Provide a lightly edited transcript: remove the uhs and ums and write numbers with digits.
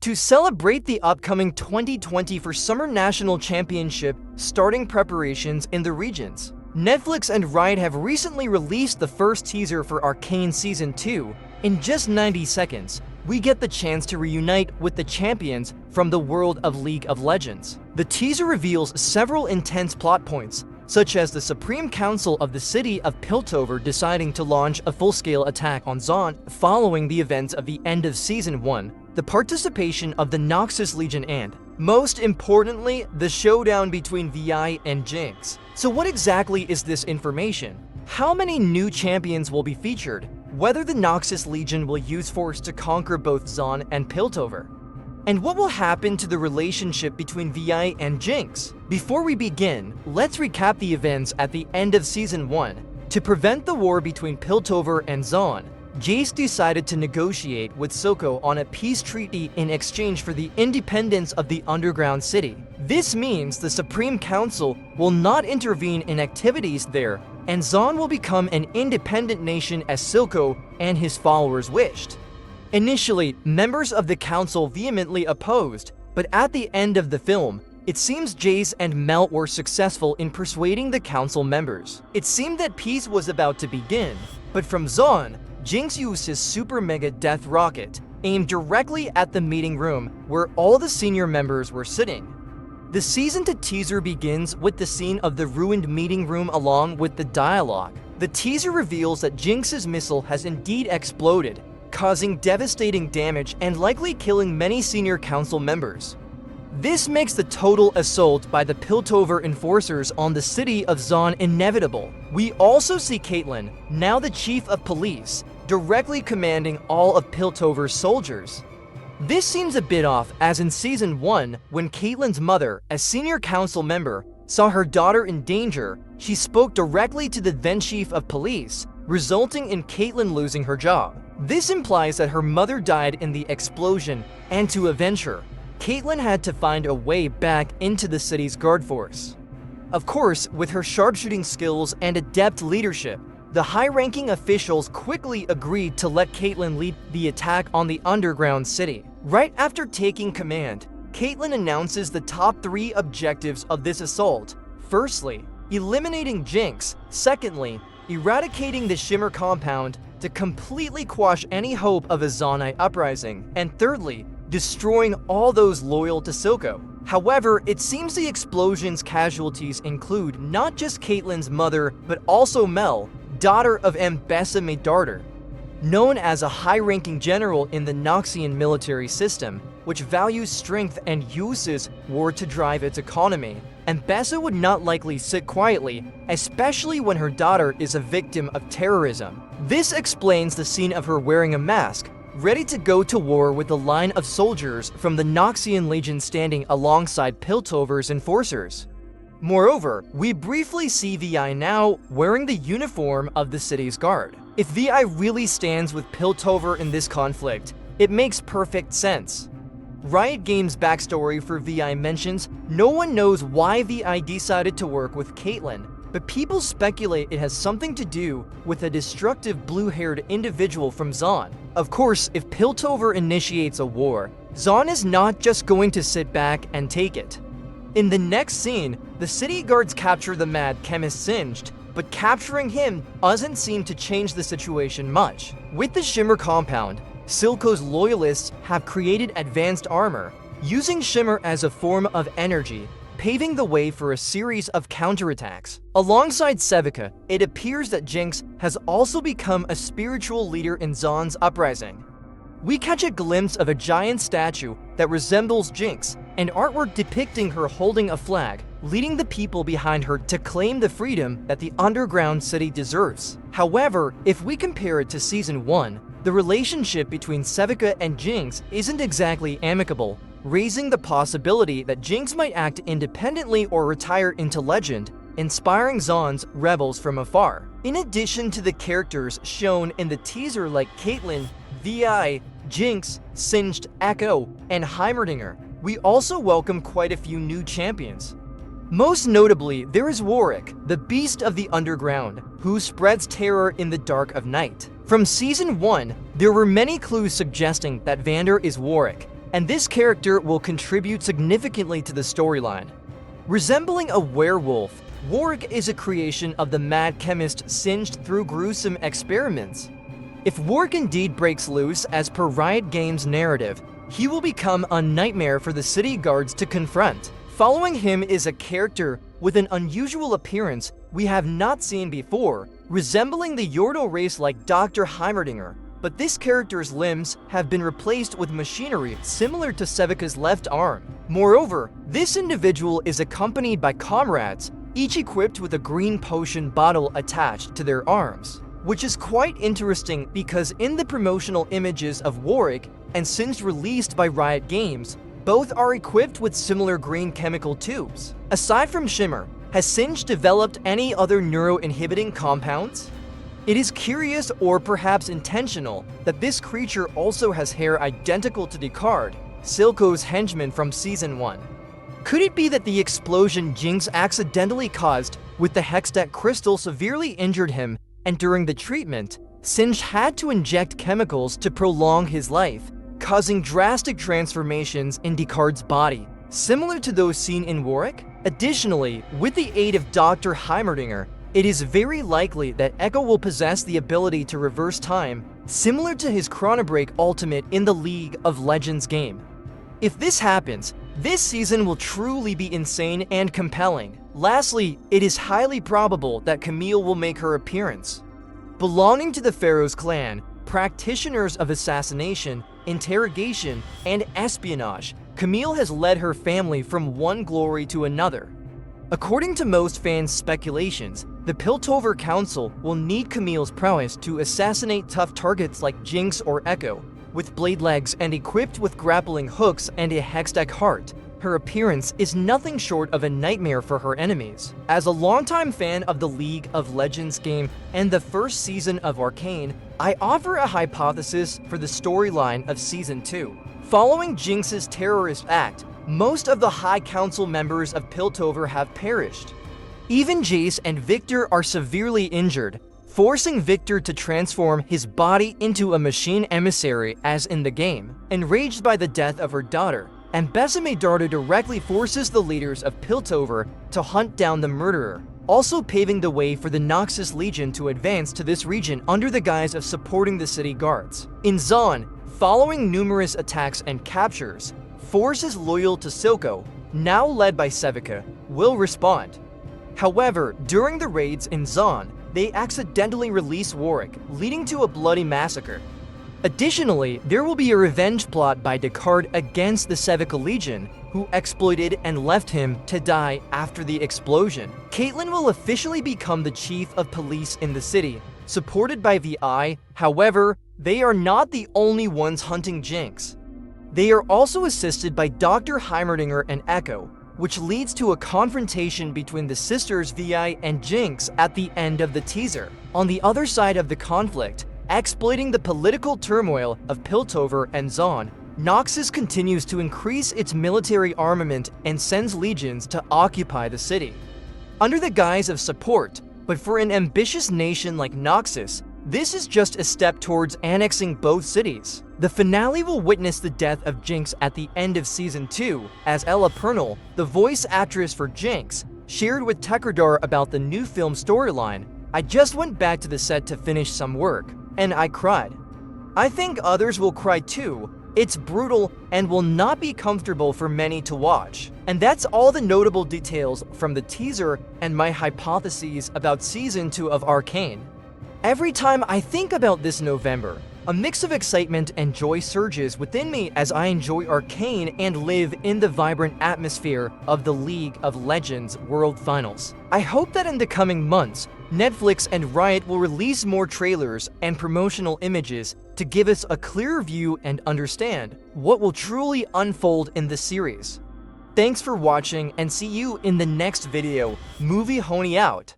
To celebrate the upcoming 2024 Summer National Championship, starting preparations in the regions, Netflix and Riot have recently released the first teaser for ARCANE Season 2. In just 90 seconds, we get the chance to reunite with the champions from the world of League of Legends. The teaser reveals several intense plot points, such as the Supreme Council of the city of Piltover deciding to launch a full-scale attack on Zaun following the events of the end of Season 1, the participation of the Noxus Legion and, most importantly, the showdown between Vi and Jinx. So what exactly is this information? How many new champions will be featured? Whether the Noxus Legion will use force to conquer both Zaun and Piltover? And what will happen to the relationship between Vi and Jinx? Before we begin, let's recap the events at the end of Season 1. To prevent the war between Piltover and Zaun, Jace decided to negotiate with Silco on a peace treaty in exchange for the independence of the underground city. This means the Supreme Council will not intervene in activities there, and Zaun will become an independent nation as Silco and his followers wished. Initially, members of the council vehemently opposed, but at the end of the film, it seems Jace and Mel were successful in persuading the council members. It seemed that peace was about to begin, but from Zaun, Jinx used his super mega death rocket, aimed directly at the meeting room where all the senior members were sitting. The season 2 teaser begins with the scene of the ruined meeting room along with the dialogue. The teaser reveals that Jinx's missile has indeed exploded, causing devastating damage and likely killing many senior council members. This makes the total assault by the Piltover enforcers on the city of Zaun inevitable. We also see Caitlyn, now the chief of police, directly commanding all of Piltover's soldiers. This seems a bit off, as in Season 1, when Caitlyn's mother, a senior council member, saw her daughter in danger, she spoke directly to the then chief of police, resulting in Caitlyn losing her job. This implies that her mother died in the explosion, and to avenge her, Caitlyn had to find a way back into the city's guard force. Of course, with her sharpshooting skills and adept leadership, the high-ranking officials quickly agreed to let Caitlyn lead the attack on the underground city. Right after taking command, Caitlyn announces the top 3 objectives of this assault. Firstly, eliminating Jinx. Secondly, eradicating the Shimmer compound to completely quash any hope of a Zaunite uprising. And thirdly, destroying all those loyal to Silco. However, it seems the explosion's casualties include not just Caitlyn's mother, but also Mel, daughter of Ambessa Maydarter, known as a high-ranking general in the Noxian military system, which values strength and uses war to drive its economy. Ambessa would not likely sit quietly, especially when her daughter is a victim of terrorism. This explains the scene of her wearing a mask, ready to go to war with the line of soldiers from the Noxian Legion standing alongside Piltover's enforcers. Moreover, we briefly see Vi now wearing the uniform of the city's guard. If Vi really stands with Piltover in this conflict, it makes perfect sense. Riot Games' backstory for Vi mentions no one knows why Vi decided to work with Caitlyn, but people speculate it has something to do with a destructive blue-haired individual from Zaun. Of course, if Piltover initiates a war, Zaun is not just going to sit back and take it. In the next scene, the city guards capture the mad chemist Singed, but capturing him doesn't seem to change the situation much. With the Shimmer compound, Silco's loyalists have created advanced armor, using Shimmer as a form of energy, paving the way for a series of counterattacks. Alongside Sevica, it appears that Jinx has also become a spiritual leader in Zaun's uprising. We catch a glimpse of a giant statue that resembles Jinx, and artwork depicting her holding a flag, leading the people behind her to claim the freedom that the underground city deserves. However, if we compare it to Season 1, the relationship between Sevica and Jinx isn't exactly amicable, raising the possibility that Jinx might act independently or retire into legend, inspiring Zaun's rebels from afar. In addition to the characters shown in the teaser like Caitlyn, Vi, Jinx, Singed, Echo, and Heimerdinger, we also welcome quite a few new champions. Most notably, there is Warwick, the beast of the underground, who spreads terror in the dark of night. From Season 1, there were many clues suggesting that Vander is Warwick, and this character will contribute significantly to the storyline. Resembling a werewolf, Warwick is a creation of the mad chemist singed through gruesome experiments. If Warwick indeed breaks loose as per Riot Games' narrative, he will become a nightmare for the city guards to confront. Following him is a character with an unusual appearance we have not seen before, resembling the Yordle race-like Dr. Heimerdinger, but this character's limbs have been replaced with machinery similar to Sevica's left arm. Moreover, this individual is accompanied by comrades, each equipped with a green potion bottle attached to their arms, which is quite interesting because in the promotional images of Warwick and since released by Riot Games, both are equipped with similar green chemical tubes. Aside from Shimmer, has Singed developed any other neuro-inhibiting compounds? It is curious or perhaps intentional that this creature also has hair identical to Descartes, Silco's henchman from Season 1. Could it be that the explosion Jinx accidentally caused with the Hextech crystal severely injured him, and during the treatment, Singed had to inject chemicals to prolong his life, causing drastic transformations in Descartes' body, similar to those seen in Warwick? Additionally, with the aid of Dr. Heimerdinger, it is very likely that Echo will possess the ability to reverse time, similar to his Chronobreak ultimate in the League of Legends game. If this happens, this season will truly be insane and compelling. Lastly, it is highly probable that Camille will make her appearance. Belonging to the Pharaoh's clan, practitioners of assassination, interrogation, and espionage, Camille has led her family from one glory to another. According to most fans' speculations, the Piltover Council will need Camille's prowess to assassinate tough targets like Jinx or Echo. With blade legs and equipped with grappling hooks and a Hextech heart, her appearance is nothing short of a nightmare for her enemies. As a longtime fan of the League of Legends game and the first season of ARCANE, I offer a hypothesis for the storyline of Season 2. Following Jinx's terrorist act, most of the High Council members of Piltover have perished. Even Jace and Victor are severely injured, forcing Victor to transform his body into a machine emissary as in the game. Enraged by the death of her daughter, Besame Dardo directly forces the leaders of Piltover to hunt down the murderer, also paving the way for the Noxus Legion to advance to this region under the guise of supporting the city guards. In Zaun, following numerous attacks and captures, forces loyal to Silco, now led by Sevica, will respond. However, during the raids in Zaun, they accidentally release Warwick, leading to a bloody massacre. Additionally, there will be a revenge plot by Descartes against the Sevica Legion, who exploited and left him to die after the explosion. Caitlyn will officially become the chief of police in the city, supported by VI. However, they are not the only ones hunting Jinx. They are also assisted by Dr. Heimerdinger and Echo, which leads to a confrontation between the sisters Vi and Jinx at the end of the teaser. On the other side of the conflict, exploiting the political turmoil of Piltover and Zaun, Noxus continues to increase its military armament and sends legions to occupy the city. Under the guise of support, but for an ambitious nation like Noxus, this is just a step towards annexing both cities. The finale will witness the death of Jinx at the end of Season 2, as Ella Purnell, the voice actress for Jinx, shared with Tekradar about the new film storyline. "I just went back to the set to finish some work, and I cried. I think others will cry too. It's brutal and will not be comfortable for many to watch." And that's all the notable details from the teaser and my hypotheses about Season 2 of ARCANE. Every time I think about this November, a mix of excitement and joy surges within me as I enjoy ARCANE and live in the vibrant atmosphere of the League of Legends World Finals. I hope that in the coming months, Netflix and Riot will release more trailers and promotional images to give us a clearer view and understand what will truly unfold in the series. Thanks for watching and see you in the next video. Movie Honey out!